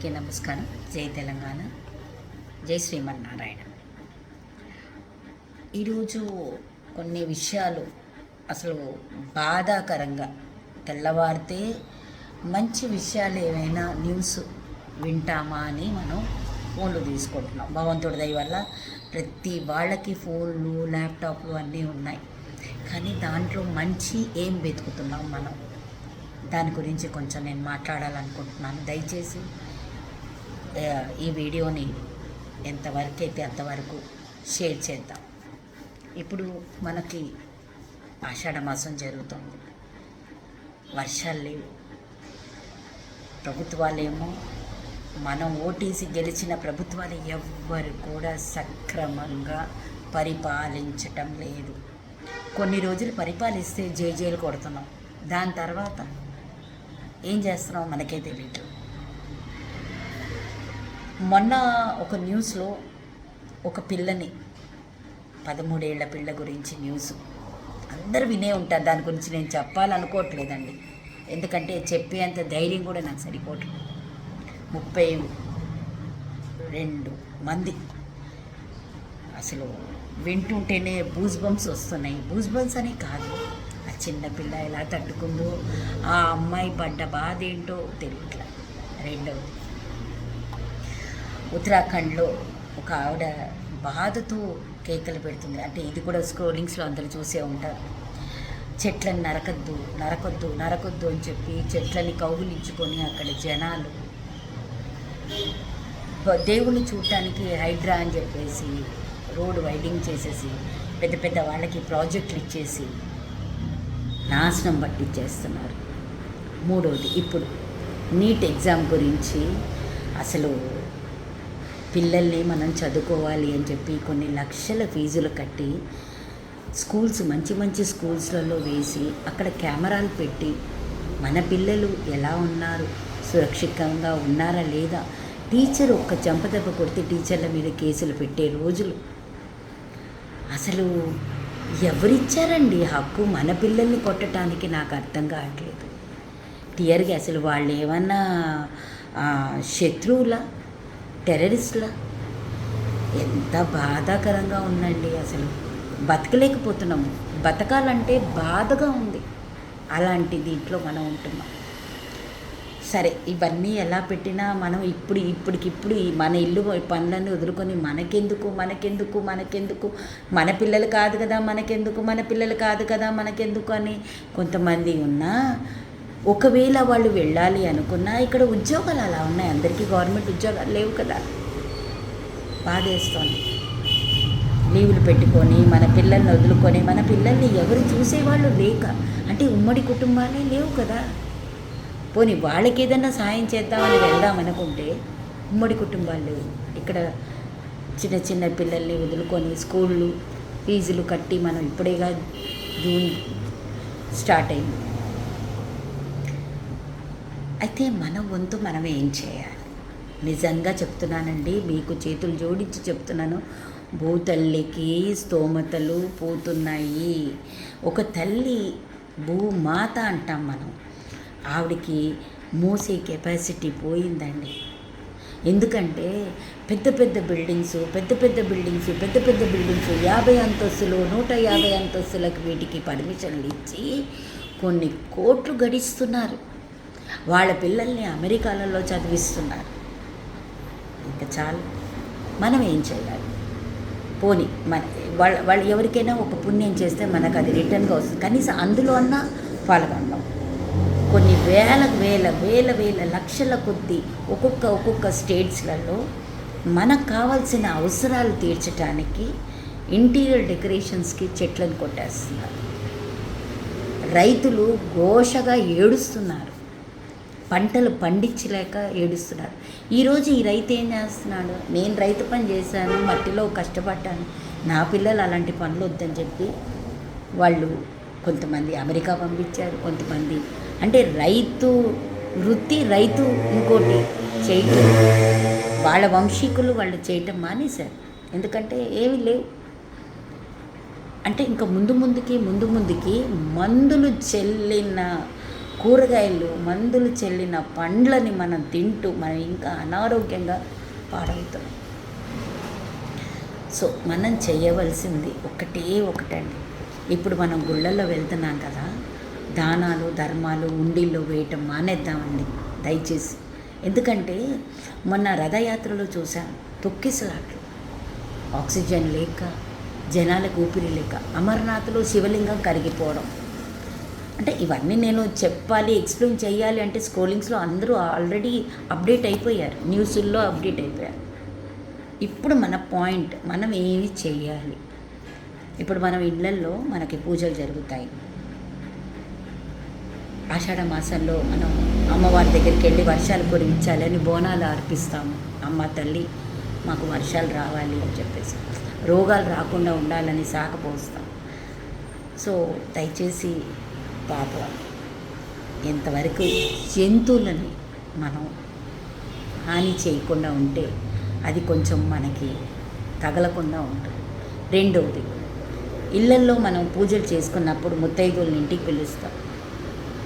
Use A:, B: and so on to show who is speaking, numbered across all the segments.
A: అందరికీ నమస్కారం. జై తెలంగాణ, జై శ్రీమన్నారాయణ. ఈరోజు కొన్ని విషయాలు అసలు బాధాకరంగా తెల్లవారితే మంచి విషయాలు ఏమైనా న్యూస్ వింటామా అని మనం ఫోన్లు తీసుకుంటున్నాం. భగవంతుడి దయ వల్ల ప్రతి వాళ్ళకి ఫోన్లు, ల్యాప్టాప్లు అన్నీ ఉన్నాయి. కానీ దాంట్లో మంచి ఏం వెతుకుతున్నాం మనం? దాని గురించి కొంచెం నేను మాట్లాడాలనుకుంటున్నాను. దయచేసి ఈ వీడియోని ఎంతవరకు అయితే అంతవరకు షేర్ చేద్దాం. ఇప్పుడు మనకి ఆషాఢ మాసం జరుగుతుంది, వర్షాలు లేవు. ప్రభుత్వాలేమో మనం ఓటీసీ గెలిచిన ప్రభుత్వాలు ఎవ్వరు కూడా సక్రమంగా పరిపాలించటం లేదు. కొన్ని రోజులు పరిపాలిస్తే జేజేలు కొడుతున్నాం, దాని తర్వాత ఏం చేస్తున్నాం మనకే తెలియదు. మొన్న ఒక న్యూస్లో ఒక పిల్లని 13 ఏళ్ల పిల్ల గురించి న్యూస్ అందరు వినే ఉంటారు. దాని గురించి నేను చెప్పాలనుకోవట్లేదండి, ఎందుకంటే చెప్పేంత ధైర్యం కూడా నాకు సరిపోవట్లేదు. 32 మంది అసలు వింటుంటేనే బూస్ బంప్స్ వస్తున్నాయి. బూస్ బంప్స్ అని కాదు, ఆ చిన్నపిల్ల ఎలా తట్టుకుందో, ఆ అమ్మాయి పడ్డ బాధ ఏంటో తెలియట్లా. రెండవది, ఉత్తరాఖండ్లో ఒక ఆవిడ బాధతో కేకలు పెడుతుంది. అంటే ఇది కూడా స్క్రోలింగ్స్లో అందరూ చూసే ఉంటారు. చెట్లను నరకొద్దు అని చెప్పి చెట్లని కౌగులించుకొని అక్కడ జనాలు దేవుణ్ణి చూడటానికి హైడ్రా అని చెప్పేసి రోడ్డు వైడింగ్ చేసేసి పెద్ద పెద్ద వాళ్ళకి ప్రాజెక్టులు ఇచ్చేసి నాశనం పట్టించేస్తున్నారు. మూడవది, ఇప్పుడు నీట్ ఎగ్జామ్ గురించి అసలు పిల్లల్ని మనం చదువుకోవాలి అని చెప్పి కొన్ని లక్షల ఫీజులు కట్టి స్కూల్స్ మంచి మంచి స్కూల్స్లలో వేసి అక్కడ కెమెరాలు పెట్టి మన పిల్లలు ఎలా ఉన్నారు, సురక్షితంగా ఉన్నారా లేదా, టీచర్ ఒక్క చెంపదెబ్బ కొడితే టీచర్ల మీద కేసులు పెట్టే రోజులు. అసలు ఎవరిచ్చారండి హక్కు మన పిల్లల్ని కొట్టడానికి? నాకు అర్థం కావట్లేదు. టియర్గా అసలు వాళ్ళు ఏమన్నా శత్రువులా, టెర్రరిస్టులా? ఎంత బాధాకరంగా ఉందండి. అసలు బతకలేకపోతున్నాము. బతకాలంటే బాధగా ఉంది. అలాంటి దీంట్లో మనం ఉంటున్నాం. సరే, ఇవన్నీ ఎలా పెట్టినా మనం ఇప్పటికిప్పుడు మన ఇల్లు పనులన్నీ వదులుకొని మనకెందుకు మన పిల్లలు కాదు కదా మనకెందుకు అని కొంతమంది ఉన్నా, ఒకవేళ వాళ్ళు వెళ్ళాలి అనుకున్నా ఇక్కడ ఉద్యోగాలు అలా ఉన్నాయి. అందరికీ గవర్నమెంట్ ఉద్యోగాలు లేవు కదా. బాధేస్తోంది. లీవులు పెట్టుకొని మన పిల్లల్ని వదులుకొని మన పిల్లల్ని ఎవరు చూసేవాళ్ళు లేక, అంటే ఉమ్మడి కుటుంబాలే లేవు కదా. పోనీ వాళ్ళకి ఏదన్నా సాయం చేద్దామని వెళ్దామనుకుంటే ఉమ్మడి కుటుంబాలు లేవు. ఇక్కడ చిన్న చిన్న పిల్లల్ని వదులుకొని స్కూళ్ళు ఫీజులు కట్టి మనం ఇప్పుడేగా జూన్ స్టార్ట్ అయింది. అయితే మన వంతు మనం ఏం చేయాలి? నిజంగా చెప్తున్నానండి, మీకు చేతులు జోడించి చెప్తున్నాను. భూతల్లికి స్తోమతలు పోతున్నాయి. ఒక తల్లి భూమాత అంటాం మనం, ఆవిడికి మోసే కెపాసిటీ పోయిందండి. ఎందుకంటే పెద్ద పెద్ద బిల్డింగ్స్ 50 అంతస్తులు 150 అంతస్తులకు వీటికి పర్మిషన్లు ఇచ్చి కొన్ని కోట్లు గడిస్తున్నారు. వాళ్ళ పిల్లల్ని అమెరికాలలో చదివిస్తున్నారు. ఇంకా చాలు. మనం ఏం చేయాలి? పోనీ వాళ్ళు ఎవరికైనా ఒక పుణ్యం చేస్తే మనకు అది రిటర్న్గా వస్తుంది. కనీసం అందులో అన్నా పాల్గొన్నాం. కొన్ని వేల లక్షల కొద్దీ ఒక్కొక్క స్టేట్స్లలో మనకు కావాల్సిన అవసరాలు తీర్చడానికి ఇంటీరియర్ డెకరేషన్స్కి చెట్లను కొట్టేస్తున్నారు. రైతులు ఘోషగా ఏడుస్తున్నారు, పంటలు పండించలేక ఏడుస్తున్నారు. ఈరోజు ఈ రైతు ఏం చేస్తున్నాడు? నేను రైతు పని చేశాను, మట్టిలో కష్టపడ్డాను, నా పిల్లలు అలాంటి పనులు వద్దని చెప్పి వాళ్ళు కొంతమంది అమెరికా పంపించారు. కొంతమంది అంటే రైతు వృత్తి, రైతు ఇంకోటి చేయటం, వాళ్ళ వంశీకులు వాళ్ళు చేయటం మానేశారు. ఎందుకంటే ఏమీ లేవు. అంటే ఇంకా ముందు ముందుకి మందులు చెల్లిన కూరగాయలు మందులు చెల్లిన పండ్లని మనం తింటూ మనం ఇంకా అనారోగ్యంగా పాడవుతున్నాం. సో మనం చేయవలసింది ఒకటండి. ఇప్పుడు మనం గుళ్ళల్లో వెళ్తున్నాం కదా, దానాలు ధర్మాలు ఉండిల్లో వేయటం మానేద్దామండి దయచేసి. ఎందుకంటే మొన్న రథయాత్రలో చూసాం, తొక్కిసలాట్లు, ఆక్సిజన్ లేక, జనాలకు ఊపిరి లేక, అమర్నాథ్లో శివలింగం కరిగిపోవడం. అంటే ఇవన్నీ నేను చెప్పాలి, ఎక్స్ప్లెయిన్ చేయాలి అంటే స్క్రోలింగ్స్లో అందరూ ఆల్రెడీ అప్డేట్ అయిపోయారు, న్యూస్ల్లో అప్డేట్ అయిపోయారు. ఇప్పుడు మన పాయింట్, మనం ఏమి చేయాలి? ఇప్పుడు మనం ఇళ్ళల్లో మనకి పూజలు జరుగుతాయి. ఆషాఢ మాసంలో మనం అమ్మవారి దగ్గరికి వెళ్ళి వర్షాలు కురిపించాలి అని బోనాలు అర్పిస్తాము. అమ్మ తల్లి మాకు వర్షాలు రావాలి అని చెప్పేసి, రోగాలు రాకుండా ఉండాలని సాకపోస్తాం. సో దయచేసి పాపం ఎంతవరకు జంతువులని మనం హాని చేయకుండా ఉంటే అది కొంచెం మనకి తగలకుండా ఉంటుంది. రెండవది, ఇళ్ళల్లో మనం పూజలు చేసుకున్నప్పుడు ముత్తైదువులని ఇంటికి పిలుస్తాం.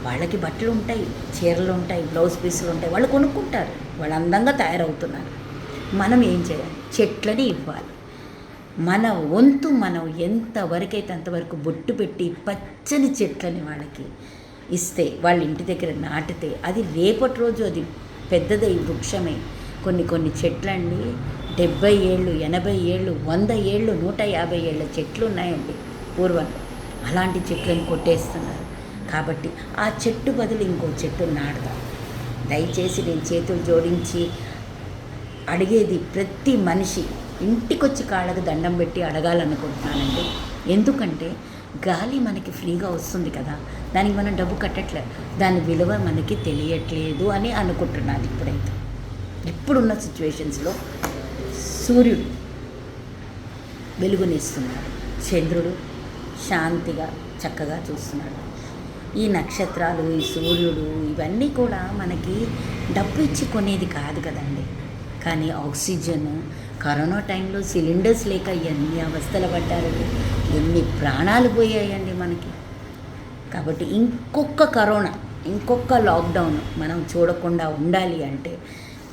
A: వాళ్ళకి బట్టలు ఉంటాయి, చీరలు ఉంటాయి, బ్లౌజ్ పీసులు ఉంటాయి, వాళ్ళు కొనుక్కుంటారు, వాళ్ళు అందంగా తయారవుతున్నారు. మనం ఏం చేయాలి? చెట్లని ఇవ్వాలి. మన వంతు మనం ఎంతవరకైతే అంతవరకు బొట్టు పెట్టి పచ్చని చెట్లని వాళ్ళకి ఇస్తే, వాళ్ళ ఇంటి దగ్గర నాటితే, అది రేపటి రోజు అది పెద్దదై వృక్షమై కొన్ని చెట్లండి 70 ఏళ్ళు, 80 ఏళ్ళు, 100 ఏళ్ళు, 150 ఏళ్ళ చెట్లు ఉన్నాయండి పూర్వంలో. అలాంటి చెట్లను కొట్టేస్తున్నారు. కాబట్టి ఆ చెట్టు బదులు ఇంకో చెట్టు నాటుదాం. దయచేసి నేను చేతులు జోడించి అడిగేది, ప్రతి మనిషి ఇంటికొచ్చి కాళ్ళకు దండం పెట్టి అడగాలనుకుంటున్నానండి. ఎందుకంటే గాలి మనకి ఫ్రీగా వస్తుంది కదా, దానికి మనం డబ్బు కట్టట్లేదు, దాని విలువ మనకి తెలియట్లేదు అని అనుకుంటున్నాను. ఇప్పుడున్న సిచ్యువేషన్స్లో సూర్యుడు వెలుగునిస్తున్నాడు, చంద్రుడు శాంతిగా చక్కగా చూస్తున్నాడు. ఈ నక్షత్రాలు, ఈ సూర్యుడు, ఇవన్నీ కూడా మనకి డబ్బు ఇచ్చి కొనేది కాదు కదండి. కానీ ఆక్సిజన్, కరోనా టైంలో సిలిండర్స్ లేక ఎన్ని అవస్థలు పడ్డారండి, ఎన్ని ప్రాణాలు పోయాయండి మనకి. కాబట్టి ఇంకొక కరోనా, ఇంకొక లాక్డౌన్ మనం చూడకుండా ఉండాలి అంటే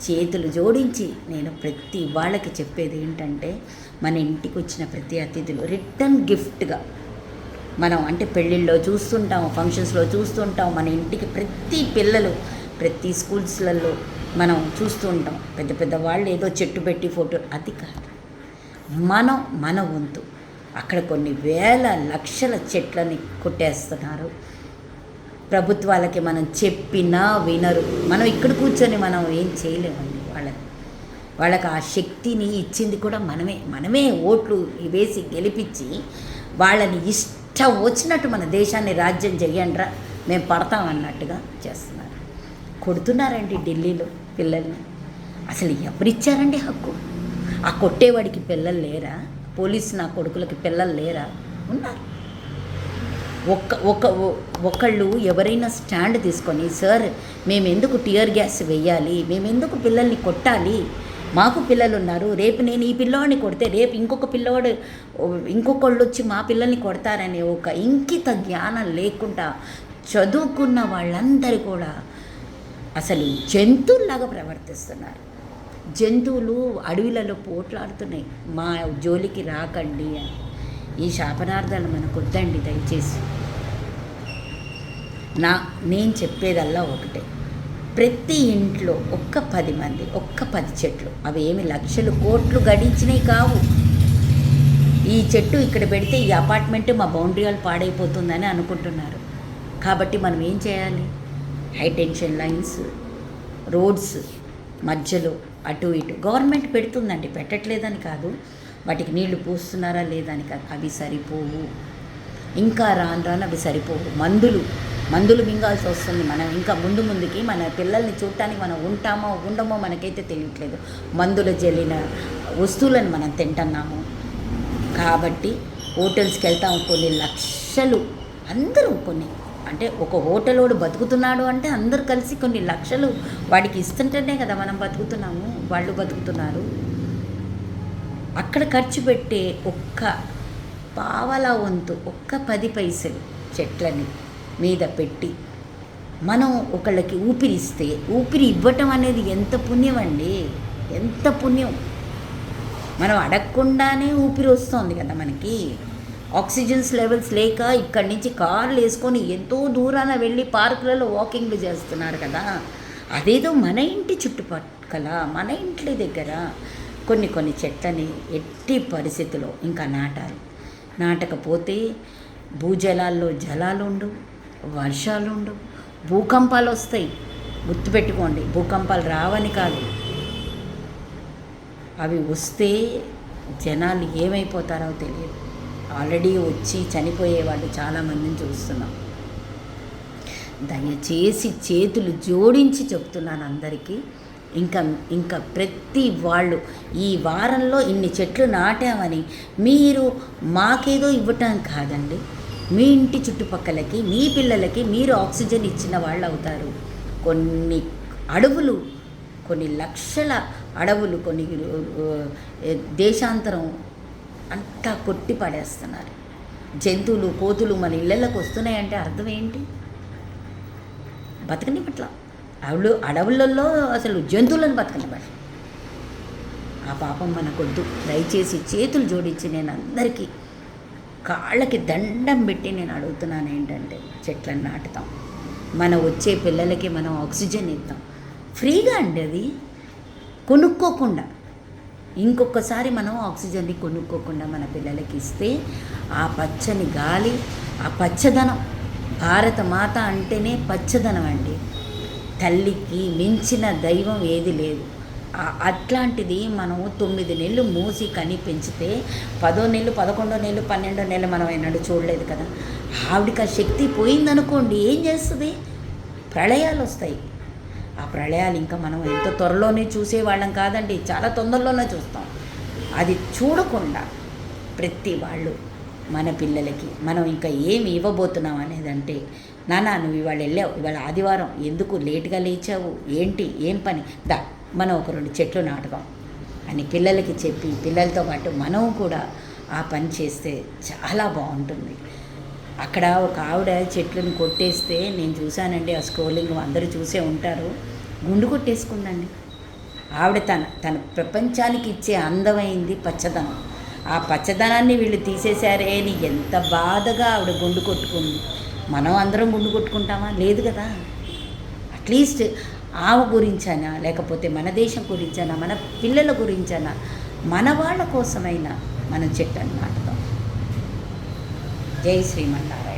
A: చేతులు జోడించి నేను ప్రతి వాళ్ళకి చెప్పేది ఏంటంటే, మన ఇంటికి వచ్చిన ప్రతి అతిథులు రిటర్న్ గిఫ్ట్గా మనం, అంటే పెళ్ళిళ్ళలో చూస్తుంటాం, ఫంక్షన్స్లో చూస్తుంటాం, మన ఇంటికి ప్రతి పిల్లలు, ప్రతి స్కూల్స్లలో మనం చూస్తూ ఉంటాం, పెద్ద పెద్ద వాళ్ళు ఏదో చెట్టు పెట్టి ఫోటో, అది కాదు. మన వంతు అక్కడ కొన్ని వేల లక్షల చెట్లని కొట్టేస్తున్నారు. ప్రభుత్వాలకి మనం చెప్పినా వినరు. మనం ఇక్కడ కూర్చొని మనం ఏం చేయలేమండి. వాళ్ళకి ఆ శక్తిని ఇచ్చింది కూడా మనమే ఓట్లు వేసి గెలిపించి వాళ్ళని ఇష్టం వచ్చినట్టు మన దేశాన్ని రాజ్యం చెయ్యండ్రా, మేము పడతాం అన్నట్టుగా చేస్తున్నారు. కొడుతున్నారండి ఢిల్లీలో పిల్లల్ని. అసలు ఎవరిచ్చారండి హక్కు? ఆ కొట్టేవాడికి పిల్లలు లేరా? పోలీసు నా కొడుకులకి పిల్లలు లేరా? ఉన్నారు. ఒకళ్ళు ఎవరైనా స్టాండ్ తీసుకొని, సార్ మేము ఎందుకు టియర్ గ్యాస్ వేయాలి, మేము ఎందుకు పిల్లల్ని కొట్టాలి, మాకు పిల్లలు ఉన్నారు, రేపు నేను ఈ పిల్లవాడిని కొడితే రేపు ఇంకొకళ్ళు వచ్చి మా పిల్లల్ని కొడతారనే ఒక ఇంకిత జ్ఞానం లేకుండా చదువుకున్న వాళ్ళందరూ కూడా అసలు జంతువుల్లాగా ప్రవర్తిస్తున్నారు. జంతువులు అడవిలలో పోట్లాడుతున్నాయి, మా జోలికి రాకండి అని. ఈ శాపనార్థాలు మనకు వద్దండి దయచేసి. నేను చెప్పేదల్లా ఒకటే, ప్రతి ఇంట్లో 10 మంది, 10 చెట్లు, అవి ఏమి లక్షలు కోట్లు గడించినవి కావు. ఈ చెట్టు ఇక్కడ పెడితే ఈ అపార్ట్మెంట్ మా బౌండరీ వాళ్ళు పాడైపోతుందని అనుకుంటున్నారు. కాబట్టి మనం ఏం చేయాలి? హై టెన్షన్ లైన్స్, రోడ్స్ మధ్యలో అటు ఇటు గవర్నమెంట్ పెడుతుందండి, పెట్టట్లేదని కాదు, వాటికి నీళ్లు పూస్తున్నారా లేదని కాదు, అవి సరిపోవు. ఇంకా రాను అవి సరిపోవు. మందులు మింగాల్సి వస్తుంది. మనం ఇంకా ముందుకి మన పిల్లల్ని చూడటానికి మనం ఉంటామో ఉండమో మనకైతే తెలియట్లేదు. మందులు జల్లిన వస్తువులను మనం తింటున్నాము. కాబట్టి హోటల్స్కి వెళ్తాము, కొన్ని లక్షలు అందరూ, అంటే ఒక హోటలోడు బతుకుతున్నాడు అంటే అందరూ కలిసి కొన్ని లక్షలు వాడికి ఇస్తుంటేనే కదా మనం బతుకుతున్నాము, వాళ్ళు బతుకుతున్నారు. అక్కడ ఖర్చు పెట్టే ఒక్క పావలా వంతు, 10 పైసలు చెట్లని మీద పెట్టి మనం ఒకళ్ళకి ఊపిరిస్తే ఊపిరి ఇవ్వటం అనేది ఎంత పుణ్యం అండి, ఎంత పుణ్యం. మనం అడగకుండానే ఊపిరి వస్తుంది కదా మనకి. ఆక్సిజన్స్ లెవెల్స్ లేక ఇక్కడి నుంచి కార్లు వేసుకొని ఎంతో దూరాన వెళ్ళి పార్కులలో వాకింగ్లు చేస్తున్నారు కదా. అదేదో మన ఇంటి చుట్టుపక్కల, మన ఇంటి దగ్గర కొన్ని చెట్లని ఎట్టి పరిస్థితిలో ఇంకా నాటాలి. నాటకపోతే భూజలాల్లో జలాలు ఉండవు, వర్షాలు ఉండవు, భూకంపాలు వస్తాయి. గుర్తుపెట్టుకోండి, భూకంపాలు రావని కాదు, అవి వస్తే జనాలు ఏమైపోతారో తెలియదు. ఆల్రెడీ వచ్చి చనిపోయేవాళ్ళు చాలామందిని చూస్తున్నాం. దయచేసి చేతులు జోడించి చెప్తున్నాను అందరికీ, ఇంకా ప్రతి వాళ్ళు ఈ వారంలో ఇన్ని చెట్లు నాటామని మీరు మాకేదో ఇవ్వటం కాదండి, మీ ఇంటి చుట్టుపక్కలకి మీ పిల్లలకి మీరు ఆక్సిజన్ ఇచ్చిన వాళ్ళు అవుతారు. కొన్ని అడవులు, కొన్ని లక్షల అడవులు, కొన్ని దేశాంతరం అంతా కొట్టి పడేస్తున్నారు. జంతువులు, కోతులు మన ఇళ్ళకి వస్తున్నాయంటే అర్థం ఏంటి? బతకని పట్ల అడవులలో అసలు జంతువులను బతకని పట్ల ఆ పాపం మనకొద్దు. దయచేసి చేతులు జోడించి నేను అందరికీ కాళ్ళకి దండం పెట్టి నేను అడుగుతున్నాను ఏంటంటే, చెట్లను నాటుతాం, మన వచ్చే పిల్లలకి మనం ఆక్సిజన్ ఇద్దాం ఫ్రీగా అండి, అది కొనుక్కోకుండా. ఇంకొకసారి మనం ఆక్సిజన్ని కొనుక్కోకుండా మన పిల్లలకి ఇస్తే ఆ పచ్చని గాలి, ఆ పచ్చదనం, భారత మాత అంటేనే పచ్చదనం అండి. తల్లికి మించిన దైవం ఏది లేదు. అట్లాంటిది మనం 9 నెలలు మూసి కని పెంచితే 10వ నెలలు, 11వ నెలలు, 12వ నెలలు మనం ఏనాడు చూడలేదు కదా. ఆవిడకి ఆ శక్తి పోయిందనుకోండి, ఏం చేస్తుంది? ప్రళయాలు వస్తాయి. ఆ ప్రళయాలు ఇంకా మనం ఎంత త్వరలోనే చూసేవాళ్ళం కాదండి, చాలా తొందరలోనే చూస్తాం. అది చూడకుండా ప్రతి వాళ్ళు మన పిల్లలకి మనం ఇంకా ఏమి ఇవ్వబోతున్నాం అనేదంటే, నాన్న నువ్వు ఇవాళ వెళ్ళావు, ఇవాళ ఆదివారం, ఎందుకు లేటుగా లేచావు, ఏంటి, ఏం పని, మనం ఒక 2 చెట్లు నాటుదాం అని పిల్లలకి చెప్పి, పిల్లలతో పాటు మనం కూడా ఆ పని చేస్తే చాలా బాగుంటుంది. అక్కడ ఒక ఆవిడ చెట్లను కొట్టేస్తే నేను చూశానండి, ఆ స్క్రోలింగ్ అందరూ చూసే ఉంటారు, గుండు కొట్టేసుకుందండి. ఆవిడ తన ప్రపంచానికి ఇచ్చే అందమైంది పచ్చదనం. ఆ పచ్చదనాన్ని వీళ్ళు తీసేశారే అని ఎంత బాధగా ఆవిడ గుండు కొట్టుకుంది. మనం అందరం గుండు కొట్టుకుంటామా? లేదు కదా. అట్లీస్ట్ ఆమె గురించైనా, లేకపోతే మన దేశం గురించైనా, మన పిల్లల గురించైనా, మన వాళ్ళ కోసమైనా మనం చెట్లను నాటుదాం. జై శ్రీమన్నారాయణ.